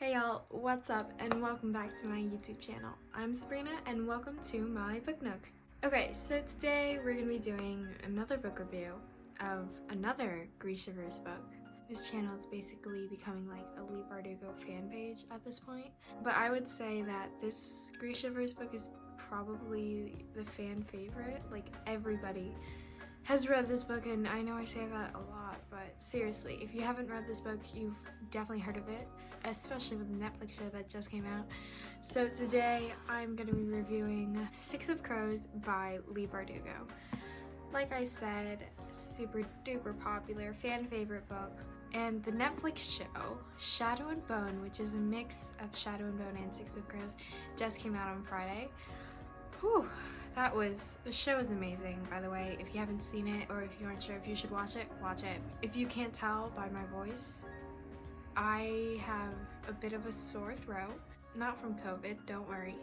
Hey y'all, what's up and welcome back to my YouTube channel. I'm Sabrina and welcome to my book nook. Okay, so today we're going to be doing another book review of another Grishaverse book. This channel is basically becoming like a Leigh Bardugo fan page at this point. But I would say that this Grishaverse book is probably the fan favorite. Like everybody has read this book, and I know I say that a lot, but seriously, if you haven't read this book, you've definitely heard of it, especially with the Netflix show that just came out. So today, I'm going to be reviewing Six of Crows by Leigh Bardugo. Like I said, super duper popular, fan favorite book. And the Netflix show, Shadow and Bone, which is a mix of Shadow and Bone and Six of Crows, just came out on Friday. Whew. The show is amazing, by the way. If you haven't seen it, or if you aren't sure if you should watch it, watch it. If you can't tell by my voice, I have a bit of a sore throat. Not from COVID, don't worry,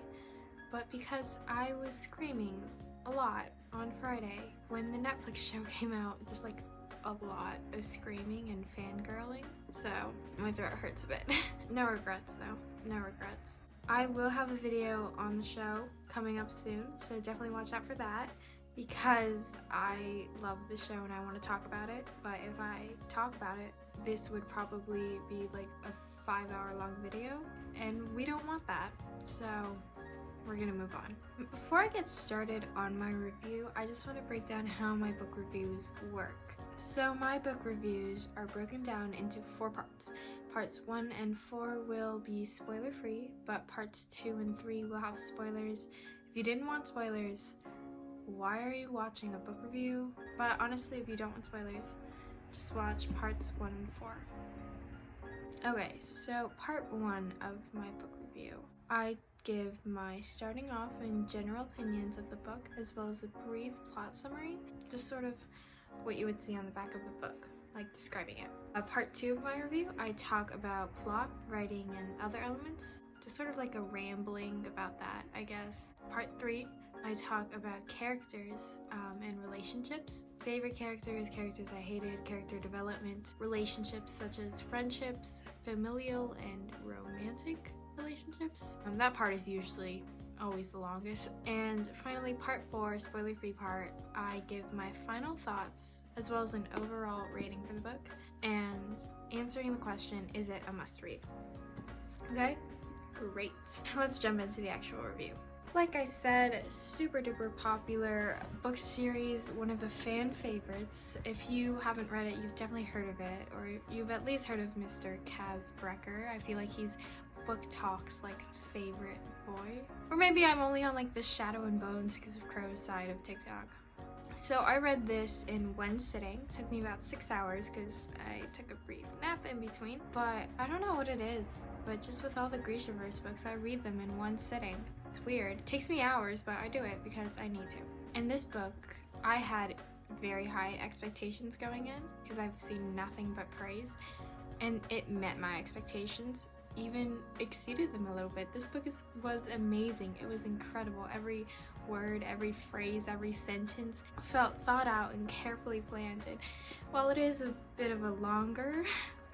but because I was screaming a lot on Friday when the Netflix show came out, just like a lot of screaming and fangirling, so my throat hurts a bit. No regrets though, no regrets. I will have a video on the show coming up soon, so definitely watch out for that because I love the show and I want to talk about it. But if I talk about it, this would probably be like a 5-hour long video, and we don't want that, so we're gonna move on. Before I get started on my review, I just want to break down how my book reviews work. So my book reviews are broken down into 4 parts. Parts 1 and 4 will be spoiler free, but parts 2 and 3 will have spoilers. If you didn't want spoilers, why are you watching a book review? But honestly, if you don't want spoilers, just watch parts 1 and 4. Okay, so part 1 of my book review. I give my starting off and general opinions of the book, as well as a brief plot summary, just sort of what you would see on the back of the book, like describing it. Part 2 of my review, I talk about plot, writing, and other elements, just sort of like a rambling about that, I guess. Part 3, I talk about characters and relationships. Favorite characters, characters I hated, character development, relationships such as friendships, familial, and romantic relationships. That part is usually always the longest. And finally, part 4, spoiler-free part, I give my final thoughts as well as an overall rating for the book and answering the question, is it a must-read? Okay, great. Let's jump into the actual review. Like I said, super duper popular book series, one of the fan favorites. If you haven't read it, you've definitely heard of it, or you've at least heard of Mr. Kaz Brecker. I feel like he's Book Talk's like favorite boy. Or maybe I'm only on like the Shadow and Bone Six of Crows side of TikTok. So I read this in one sitting. It took me about 6 hours because I took a brief nap in between. But I don't know what it is, but just with all the Grishaverse books, I read them in one sitting. It's weird. It takes me hours, but I do it because I need to. In this book, I had very high expectations going in because I've seen nothing but praise, and it met my expectations, even exceeded them a little bit. This book was amazing. It was incredible. Every word, every phrase, every sentence felt thought out and carefully planned. And while it is a bit of a longer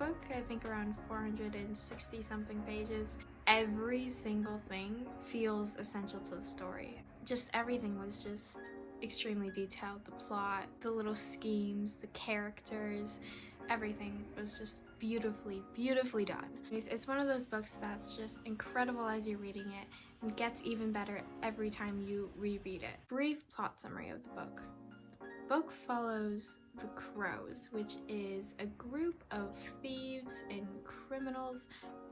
book, I think around 460 something pages, every single thing feels essential to the story. Just everything was just extremely detailed. The plot, the little schemes, the characters, everything was just beautifully done. It's one of those books that's just incredible as you're reading it and gets even better every time you reread it. Brief plot summary of the book. Book follows the Crows, which is a group of thieves and criminals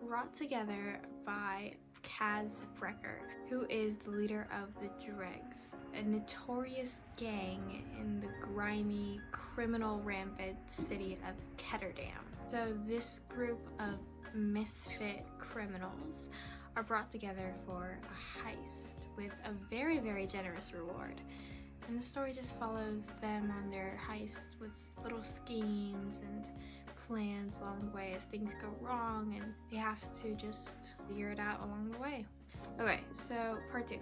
brought together by Kaz Brecker, who is the leader of the Dregs, a notorious gang in the grimy, criminal rampant city of Ketterdam. So this group of misfit criminals are brought together for a heist with a very generous reward. And the story just follows them on their heist with little schemes and plans along the way as things go wrong, and they have to just figure it out along the way. Okay, so part 2.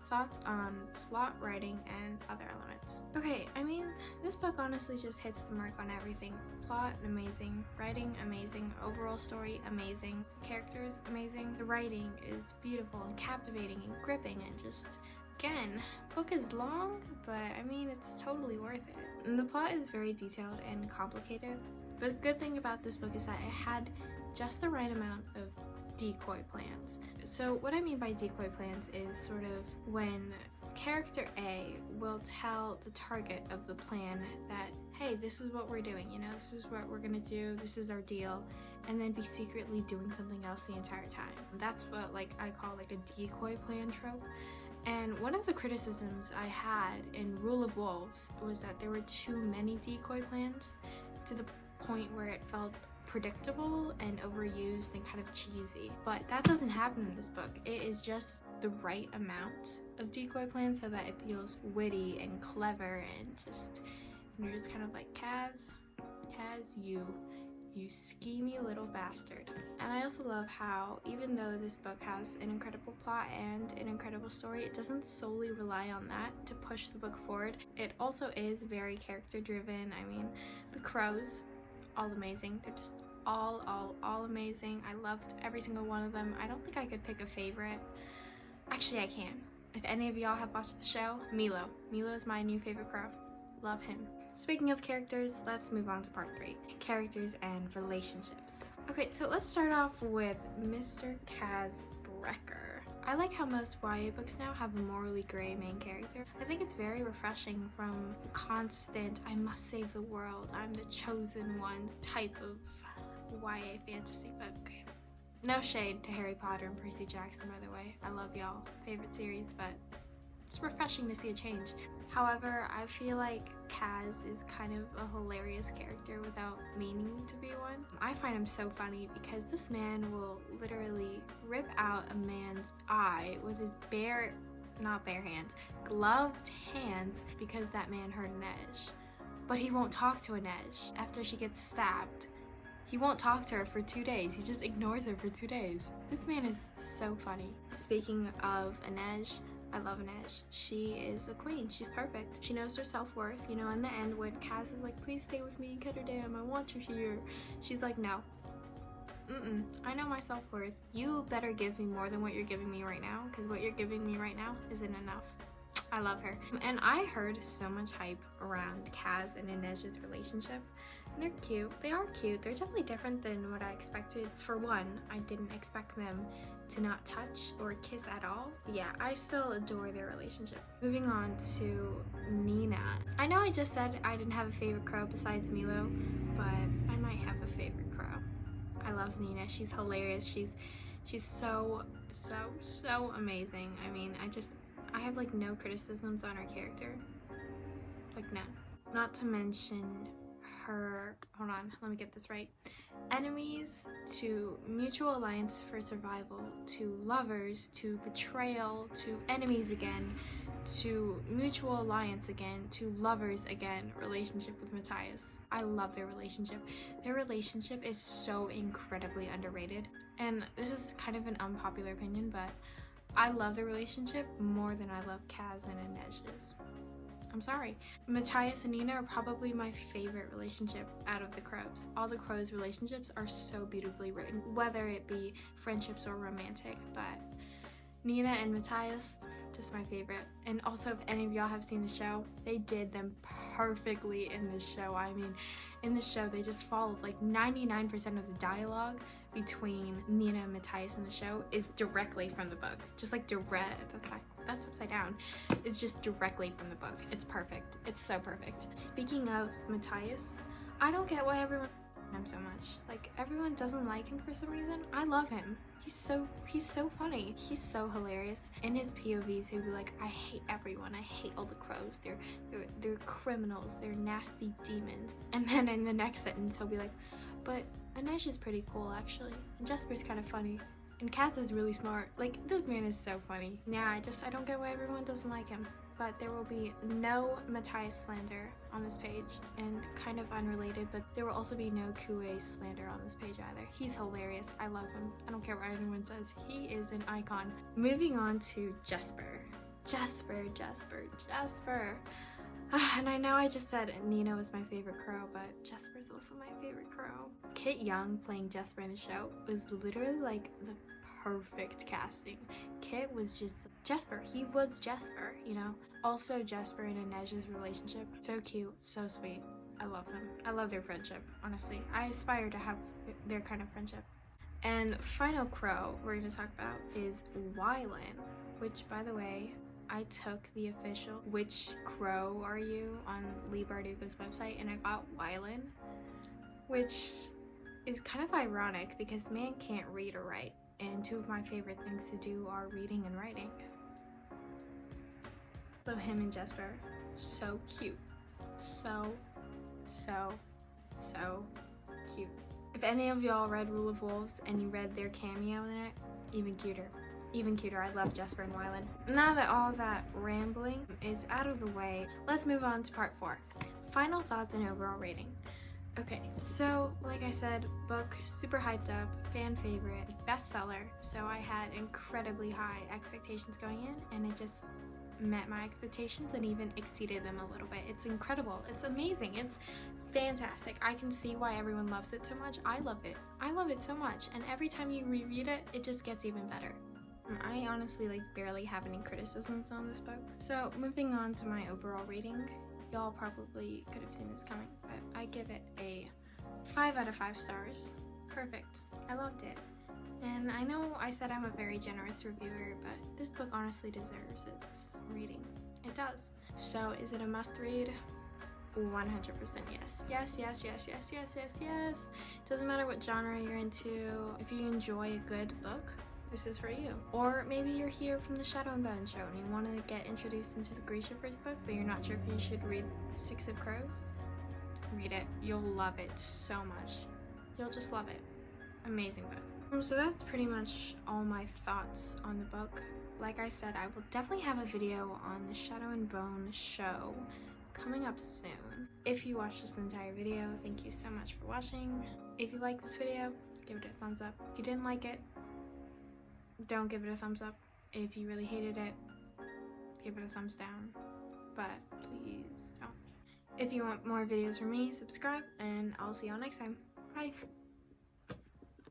thoughts on plot, writing, and other elements. Okay, I mean, this book honestly just hits the mark on everything. Plot, amazing. Writing, amazing. Overall story, amazing. Characters, amazing. The writing is beautiful and captivating and gripping and just, again, book is long, but I mean, it's totally worth it. And the plot is very detailed and complicated, but the good thing about this book is that it had just the right amount of decoy plans. So what I mean by decoy plans is sort of when character A will tell the target of the plan that, hey, this is what we're doing, you know, this is what we're gonna do, this is our deal, and then be secretly doing something else the entire time. That's what I call a decoy plan trope. And one of the criticisms I had in Rule of Wolves was that there were too many decoy plans, to the point where it felt predictable and overused and kind of cheesy. But that doesn't happen in this book. It is just the right amount of decoy plans so that it feels witty and clever, and just, you're just kind of like, Kaz, you schemy little bastard. And I also love how, even though this book has an incredible plot and an incredible story, it doesn't solely rely on that to push the book forward. It also is very character driven. I mean, the crows, all amazing. They're just all amazing. I loved every single one of them. I don't think I could pick a favorite. Actually, I can. If any of y'all have watched the show, Milo. Milo is my new favorite crow. Love him. Speaking of characters, let's move on to part 3. Characters and relationships. Okay, so let's start off with Mr. Kaz Brecker. I like how most YA books now have a morally gray main character. I think it's very refreshing from the constant, I must save the world, I'm the chosen one type of YA fantasy book. No shade to Harry Potter and Percy Jackson, by the way. I love y'all. Favorite series, but it's refreshing to see a change. However, I feel like Kaz is kind of a hilarious character without meaning to be one. I find him so funny because this man will literally rip out a man's eye with his gloved hands because that man hurt Inej. But he won't talk to Inej after she gets stabbed. He won't talk to her for 2 days. He just ignores her for 2 days. This man is so funny. Speaking of Inej, I love Inej. She is a queen. She's perfect. She knows her self-worth. You know, in the end when Kaz is like, please stay with me, cut her down, I want you here. She's like, no. I know my self-worth. You better give me more than what you're giving me right now, because what you're giving me right now isn't enough. I love her. And I heard so much hype around Kaz and Inej's relationship. And they're cute. They are cute. They're definitely different than what I expected. For one, I didn't expect them to not touch or kiss at all. But yeah, I still adore their relationship. Moving on to Nina. I know I just said I didn't have a favorite crow besides Milo, but I might have a favorite crow. I love Nina. She's hilarious. She's so amazing. I mean, I have no criticisms on her character. None. Not to mention her, hold on, let me get this right. Enemies, to mutual alliance for survival, to lovers, to betrayal, to enemies again, to mutual alliance again, to lovers again, relationship with Matthias. I love their relationship. Their relationship is so incredibly underrated. And this is kind of an unpopular opinion, but I love the relationship more than I love Kaz and Inej's. I'm sorry. Matthias and Nina are probably my favorite relationship out of the crows. All the crows' relationships are so beautifully written, whether it be friendships or romantic, but Nina and Matthias, just my favorite. And also, if any of y'all have seen the show, they did them perfectly in this show. I mean, in the show, they just followed 99% of the dialogue between Nina and Matthias in the show is directly from the book. Just that's upside down. It's just directly from the book. It's perfect. It's so perfect. Speaking of Matthias, I don't get why everyone him so much. Everyone doesn't like him for some reason. I love him. He's so funny. He's so hilarious. In his POVs, he'll be like, I hate everyone. I hate all the crows. They're criminals. They're nasty demons. And then in the next sentence, he'll be like, but Inej is pretty cool, actually. And Jesper's kind of funny. And Kaz is really smart. This man is so funny. Yeah, I don't get why everyone doesn't like him. But there will be no Matthias slander on this page, and kind of unrelated, but there will also be no Kue slander on this page either. He's hilarious. I love him. I don't care what anyone says. He is an icon. Moving on to Jesper. Jasper, Jasper, Jasper. And I know I just said Nina was my favorite crow, but Jasper's also my favorite crow. Kit Young playing Jasper in the show was literally like the perfect casting. Kit was just Jasper. He was Jasper, you know? Also Jasper and Inej's relationship. So cute, so sweet. I love them. I love their friendship, honestly. I aspire to have their kind of friendship. And final crow we're going to talk about is Wylan, which, by the way, I took the official "Which crow are you?" on Leigh Bardugo's website, and I got Wylan, which is kind of ironic because the man can't read or write, and two of my favorite things to do are reading and writing. So him and Jasper, so cute. So cute. If any of y'all read Rule of Wolves and you read their cameo in it, even cuter. Even cuter. I love Jasper and Wylan. Now that all that rambling is out of the way, let's move on to part 4. Final thoughts and overall rating. Okay, so like I said, book super hyped up, fan favorite, bestseller. So I had incredibly high expectations going in, and it just met my expectations and even exceeded them a little bit. It's incredible. It's amazing. It's fantastic. I can see why everyone loves it so much. I love it. I love it so much. And every time you reread it, it just gets even better. I honestly barely have any criticisms on this book. So moving on to my overall rating, y'all probably could have seen this coming, but I give it a 5 out of 5 stars. Perfect. I loved it. And I know I said I'm a very generous reviewer, but this book honestly deserves its reading. It does. So is it a must read? 100% yes. Yes, yes, yes, yes, yes, yes, yes. Doesn't matter what genre you're into. If you enjoy a good book, this is for you. Or maybe you're here from the Shadow and Bone show and you want to get introduced into the Grishaverse book, but you're not sure if you should read Six of Crows. Read it. You'll love it so much. You'll just love it. Amazing book. So that's pretty much all my thoughts on the book. Like I said, I will definitely have a video on the Shadow and Bone show coming up soon. If you watched this entire video, thank you so much for watching. If you like this video, give it a thumbs up. If you didn't like it, don't give it a thumbs up. If you really hated it, give it a thumbs down. But please don't. If you want more videos from me, subscribe, and I'll see y'all next time. Bye!